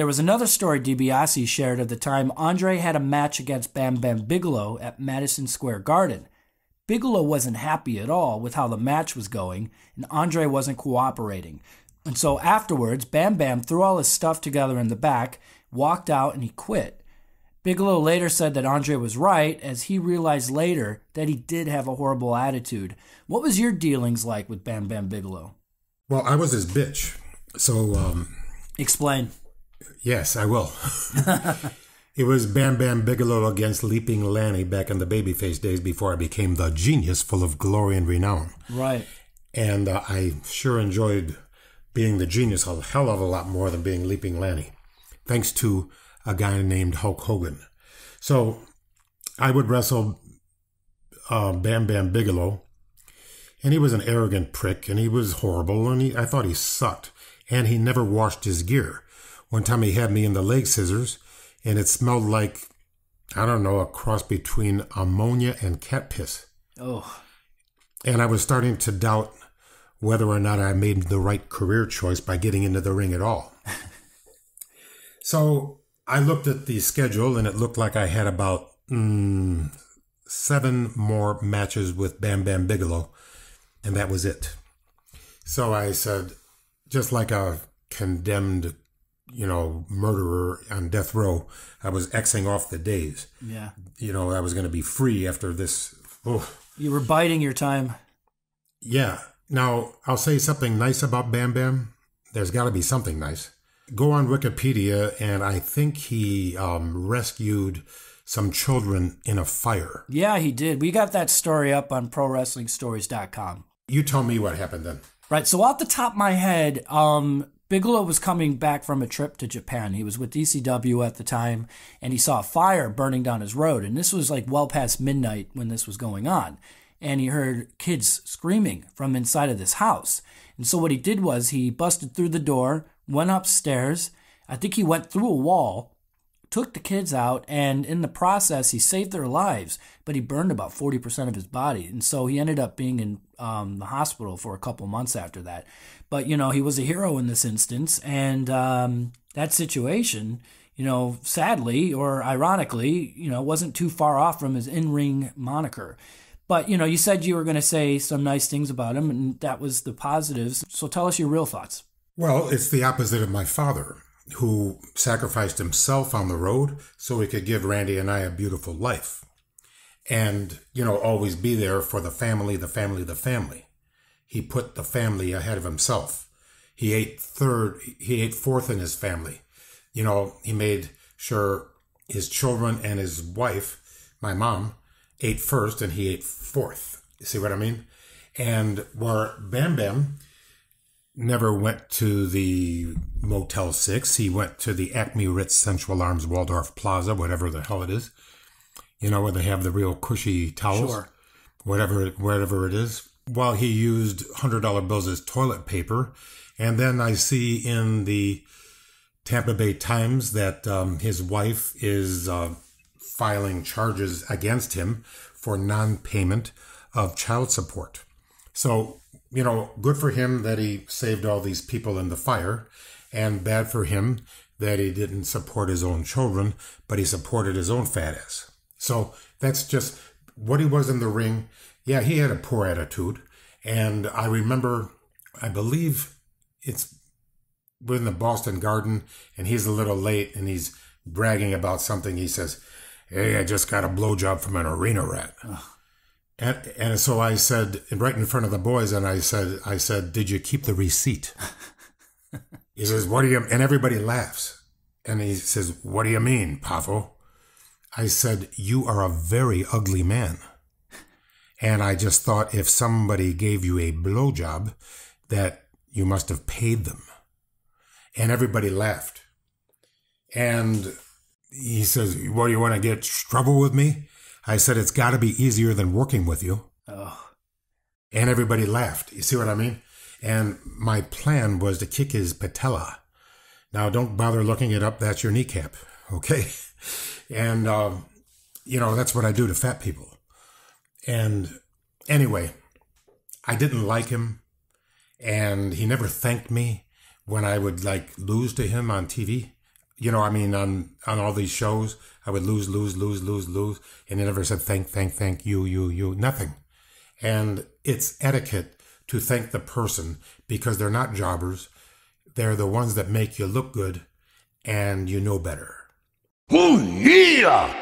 There was another story DiBiase shared of the time Andre had a match against Bam Bam Bigelow at Madison Square Garden. Bigelow wasn't happy at all with how the match was going, and Andre wasn't cooperating. And so afterwards, Bam Bam threw all his stuff together in the back, walked out, and he quit. Bigelow later said that Andre was right, as he realized later that he did have a horrible attitude. What was your dealings like with Bam Bam Bigelow? Well, I was his bitch. So, Explain. Yes, I will. It was Bam Bam Bigelow against Leaping Lanny back in the babyface days before I became the genius full of glory and renown. Right. And I sure enjoyed being the genius a hell of a lot more than being Leaping Lanny, thanks to a guy named Hulk Hogan. So I would wrestle Bam Bam Bigelow, and he was an arrogant prick, and he was horrible, and I thought he sucked, and he never washed his gear. One time he had me in the leg scissors, and it smelled like, I don't know, a cross between ammonia and cat piss. Oh. And I was starting to doubt whether or not I made the right career choice by getting into the ring at all. So I looked at the schedule, and it looked like I had about 7 more matches with Bam Bam Bigelow, and that was it. So I said, just like a condemned, murderer on death row, I was Xing off the days. Yeah. I was going to be free after this. Oh. You were biding your time. Yeah. Now, I'll say something nice about Bam Bam. There's got to be something nice. Go on Wikipedia, and I think he rescued some children in a fire. Yeah, he did. We got that story up on ProWrestlingStories.com. You tell me what happened then. Right, so off the top of my head, Bigelow was coming back from a trip to Japan. He was with ECW at the time, and he saw a fire burning down his road. And this was like well past midnight when this was going on. And he heard kids screaming from inside of this house. And so what he did was he busted through the door, went upstairs. I think he went through a wall, took the kids out, and in the process, he saved their lives. But he burned about 40% of his body. And so he ended up being in the hospital for a couple months after that. But, he was a hero in this instance. And that situation, sadly or ironically, wasn't too far off from his in-ring moniker. But, you said you were going to say some nice things about him, and that was the positives. So tell us your real thoughts. Well, it's the opposite of my father, who sacrificed himself on the road so he could give Randy and I a beautiful life. And, always be there for the family, the family, the family. He put the family ahead of himself. He ate fourth in his family. He made sure his children and his wife, my mom, ate first, and he ate fourth. You see what I mean? And where Bam Bam never went to the Motel 6, he went to the Acme Ritz Central Arms Waldorf Plaza, whatever the hell it is. Where they have the real cushy towels. Sure. Whatever it is. While he used $100 bills as toilet paper. And then I see in the Tampa Bay Times that his wife is filing charges against him for non-payment of child support. So, good for him that he saved all these people in the fire, and bad for him that he didn't support his own children, but he supported his own fat ass. So that's just what he was in the ring. Yeah, he had a poor attitude. And I remember, I believe we're in the Boston Garden, and he's a little late, and he's bragging about something. He says, "Hey, I just got a blowjob from an arena rat." And so I said, right in front of the boys, and I said, "Did you keep the receipt?" He says, "What do you?" And everybody laughs. And he says, "What do you mean, Poffo?" I said, "You are a very ugly man. And I just thought if somebody gave you a blowjob, that you must have paid them." And everybody laughed. And he says, "What, do you want to get trouble with me?" I said, "It's got to be easier than working with you." Oh. And everybody laughed. You see what I mean? And my plan was to kick his patella. Now, don't bother looking it up. That's your kneecap. Okay? And, that's what I do to fat people. And anyway, I didn't like him. And he never thanked me when I would lose to him on TV. I mean, on all these shows, I would lose, and they never said thank you, nothing. And it's etiquette to thank the person because they're not jobbers. They're the ones that make you look good and you know better. Oh, yeah!